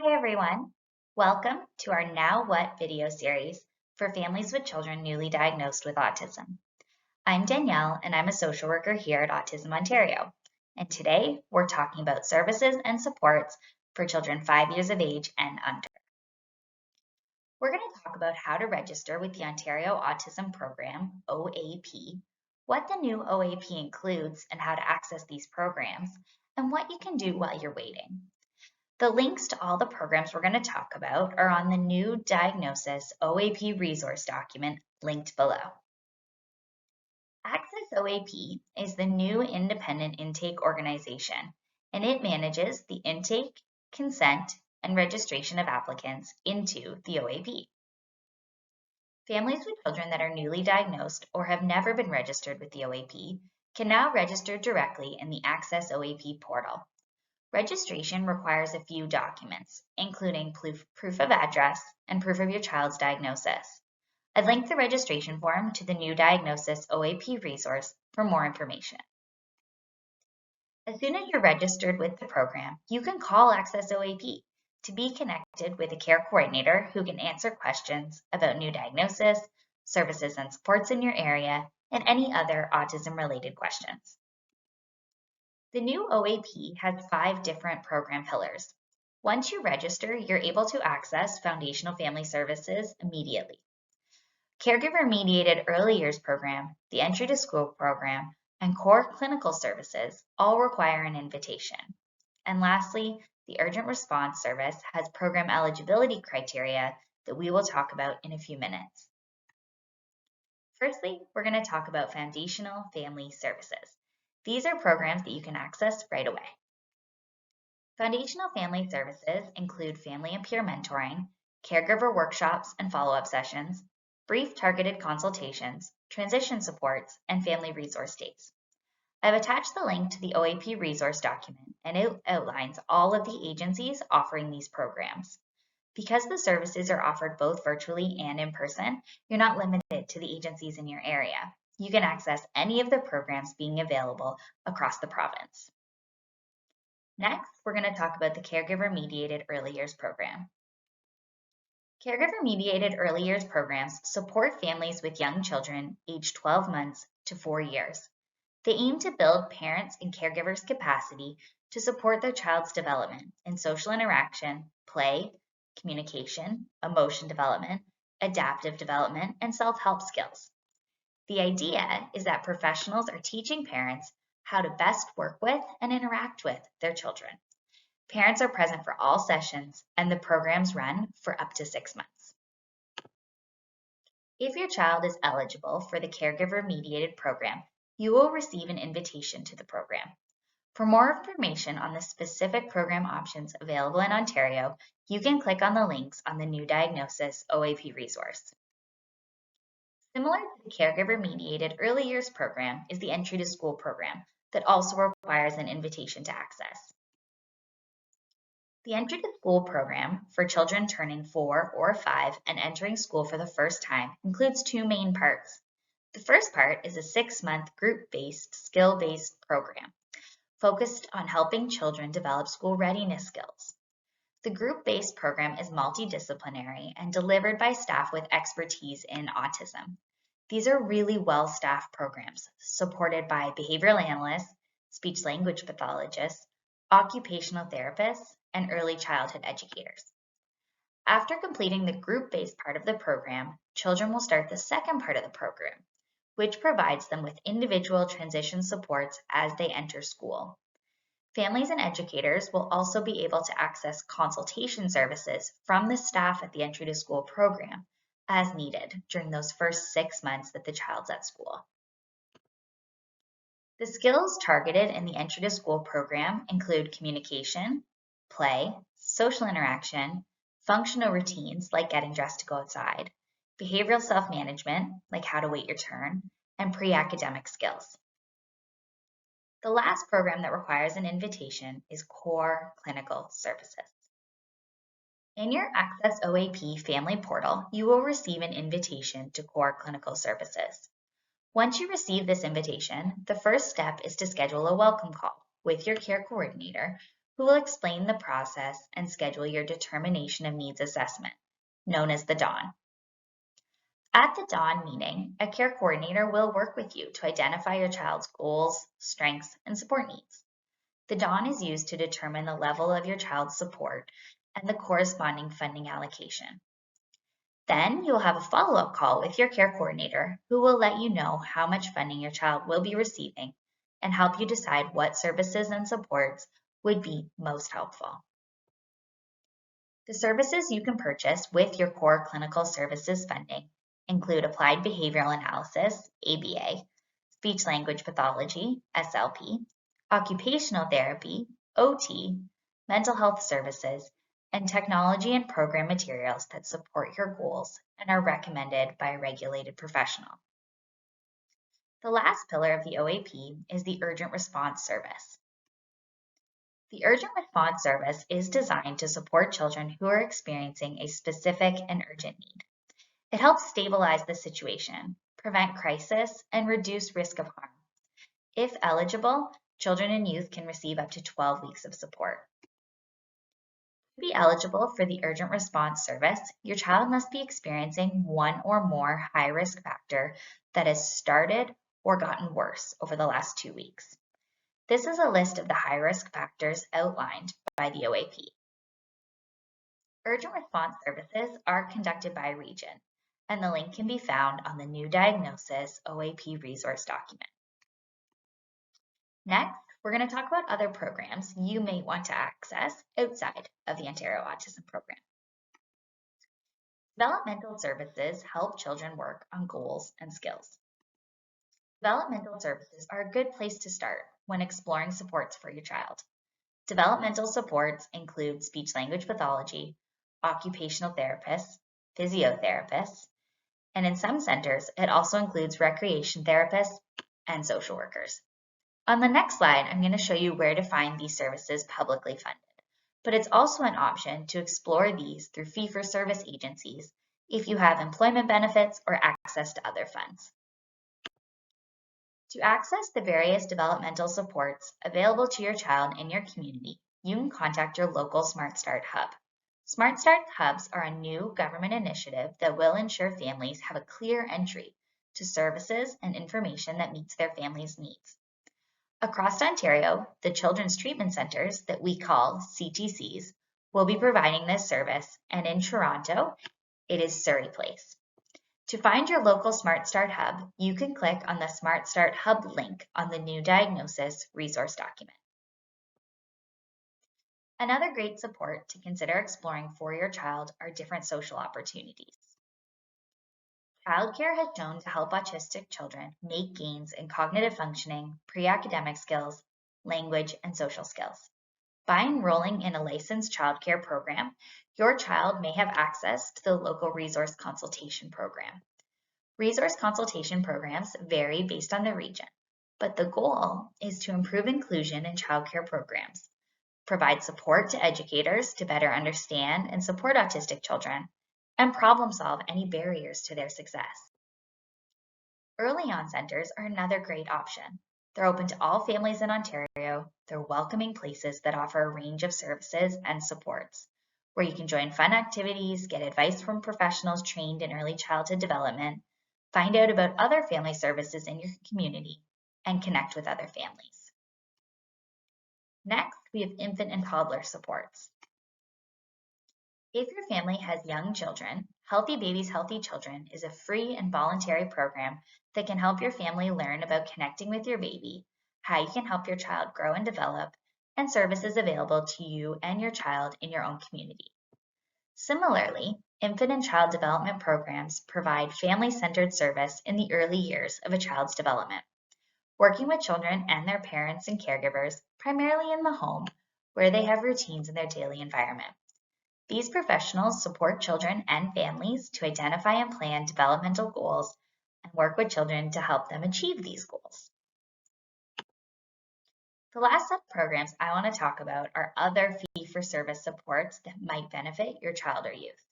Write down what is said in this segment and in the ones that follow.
Hi everyone. Welcome to our Now What video series for families with children newly diagnosed with autism. I'm Danielle and I'm a social worker here at Autism Ontario. And today we're talking about services and supports for children 5 years of age and under. We're going to talk about how to register with the Ontario Autism Program, OAP, what the new OAP includes and how to access these programs, and what you can do while you're waiting. The links to all the programs we're going to talk about are on the new Diagnosis OAP resource document linked below. Access OAP is the new independent intake organization, and it manages the intake, consent, and registration of applicants into the OAP. Families with children that are newly diagnosed or have never been registered with the OAP can now register directly in the Access OAP portal. Registration requires a few documents, including proof of address and proof of your child's diagnosis. I've linked the registration form to the new Diagnosis OAP resource for more information. As soon as you're registered with the program, you can call Access OAP to be connected with a care coordinator who can answer questions about new diagnosis, services and supports in your area, and any other autism-related questions. The new OAP has 5 different program pillars. Once you register, you're able to access foundational family services immediately. Caregiver-Mediated Early Years Program, the Entry to School Program, and core clinical services all require an invitation. And lastly, the Urgent Response service has program eligibility criteria that we will talk about in a few minutes. Firstly, we're going to talk about foundational family services. These are programs that you can access right away. Foundational family services include family and peer mentoring, caregiver workshops and follow-up sessions, brief targeted consultations, transition supports, and family resource days. I've attached the link to the OAP resource document, and it outlines all of the agencies offering these programs. Because the services are offered both virtually and in person, you're not limited to the agencies in your area. You can access any of the programs being available across the province. Next, we're going to talk about the Caregiver-Mediated Early Years Program. Caregiver-Mediated Early Years programs support families with young children aged 12 months to 4 years. They aim to build parents' and caregivers' capacity to support their child's development in social interaction, play, communication, emotion development, adaptive development, and self-help skills. The idea is that professionals are teaching parents how to best work with and interact with their children. Parents are present for all sessions, and the programs run for up to 6 months. If your child is eligible for the Caregiver-Mediated Program, you will receive an invitation to the program. For more information on the specific program options available in Ontario, you can click on the links on the new Diagnosis OAP resource. Similar to the Caregiver-Mediated Early Years Program is the Entry to School Program that also requires an invitation to access. The Entry to School Program for children turning 4 or 5 and entering school for the first time includes 2 main parts. The first part is a 6-month group-based, skill-based program focused on helping children develop school readiness skills. The group-based program is multidisciplinary and delivered by staff with expertise in autism. These are really well-staffed programs supported by behavioral analysts, speech-language pathologists, occupational therapists, and early childhood educators. After completing the group-based part of the program, children will start the second part of the program, which provides them with individual transition supports as they enter school. Families and educators will also be able to access consultation services from the staff at the Entry to School program as needed during those first 6 months that the child's at school. The skills targeted in the Entry to School program include communication, play, social interaction, functional routines like getting dressed to go outside, behavioral self-management like how to wait your turn, and pre-academic skills. The last program that requires an invitation is Core Clinical Services. In your Access OAP Family Portal, you will receive an invitation to Core Clinical Services. Once you receive this invitation, the first step is to schedule a welcome call with your care coordinator, who will explain the process and schedule your determination of needs assessment, known as the DON. At the DON meeting, a care coordinator will work with you to identify your child's goals, strengths, and support needs. The DON is used to determine the level of your child's support and the corresponding funding allocation. Then you'll have a follow-up call with your care coordinator who will let you know how much funding your child will be receiving and help you decide what services and supports would be most helpful. The services you can purchase with your core clinical services funding include applied behavioral analysis, ABA, speech language pathology, SLP, occupational therapy, OT, mental health services, and technology and program materials that support your goals and are recommended by a regulated professional. The last pillar of the OAP is the Urgent Response Service. The Urgent Response Service is designed to support children who are experiencing a specific and urgent need. It helps stabilize the situation, prevent crisis, and reduce risk of harm. If eligible, children and youth can receive up to 12 weeks of support. To be eligible for the Urgent Response Service, your child must be experiencing one or more high-risk factor that has started or gotten worse over the last 2 weeks. This is a list of the high-risk factors outlined by the OAP. Urgent response services are conducted by region, and the link can be found on the New Diagnosis OAP resource document. Next, we're going to talk about other programs you may want to access outside of the Ontario Autism Program. Developmental services help children work on goals and skills. Developmental services are a good place to start when exploring supports for your child. Developmental supports include speech language pathology, occupational therapists, physiotherapists, and in some centers, it also includes recreation therapists and social workers. On the next slide, I'm going to show you where to find these services publicly funded, but it's also an option to explore these through fee-for-service agencies if you have employment benefits or access to other funds. To access the various developmental supports available to your child in your community, you can contact your local SmartStart Hub. SmartStart Hubs are a new government initiative that will ensure families have a clear entry to services and information that meets their families' needs. Across Ontario, the Children's Treatment Centres, that we call CTCs, will be providing this service, and in Toronto, it is Surrey Place. To find your local SmartStart Hub, you can click on the SmartStart Hub link on the New Diagnosis resource document. Another great support to consider exploring for your child are different social opportunities. Childcare has shown to help autistic children make gains in cognitive functioning, pre-academic skills, language, and social skills. By enrolling in a licensed childcare program, your child may have access to the local resource consultation program. Resource consultation programs vary based on the region, but the goal is to improve inclusion in childcare programs, provide support to educators to better understand and support autistic children, and problem solve any barriers to their success. Early on centers are another great option. They're open to all families in Ontario. They're welcoming places that offer a range of services and supports, where you can join fun activities, get advice from professionals trained in early childhood development, find out about other family services in your community, and connect with other families. Next, we have infant and toddler supports. If your family has young children, Healthy Babies, Healthy Children is a free and voluntary program that can help your family learn about connecting with your baby, how you can help your child grow and develop, and services available to you and your child in your own community. Similarly, infant and child development programs provide family-centered service in the early years of a child's development, working with children and their parents and caregivers, primarily in the home, where they have routines in their daily environment. These professionals support children and families to identify and plan developmental goals and work with children to help them achieve these goals. The last set of programs I want to talk about are other fee-for-service supports that might benefit your child or youth.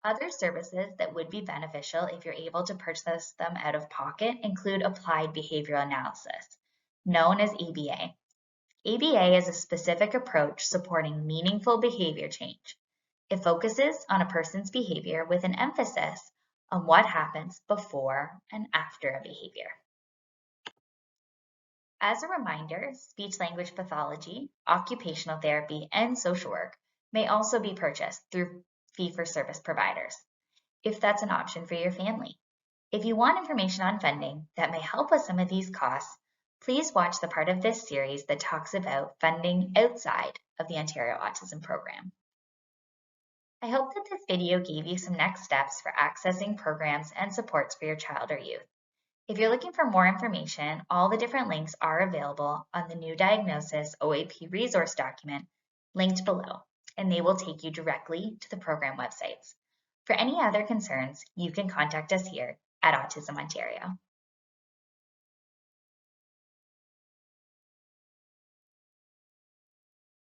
Other services that would be beneficial if you're able to purchase them out of pocket include applied behavioral analysis, known as ABA. ABA is a specific approach supporting meaningful behavior change. It focuses on a person's behavior with an emphasis on what happens before and after a behavior. As a reminder, speech-language pathology, occupational therapy, and social work may also be purchased through fee-for-service providers, if that's an option for your family. If you want information on funding that may help with some of these costs, please watch the part of this series that talks about funding outside of the Ontario Autism Program. I hope that this video gave you some next steps for accessing programs and supports for your child or youth. If you're looking for more information, all the different links are available on the New Diagnosis OAP resource document linked below, and they will take you directly to the program websites. For any other concerns, you can contact us here at Autism Ontario.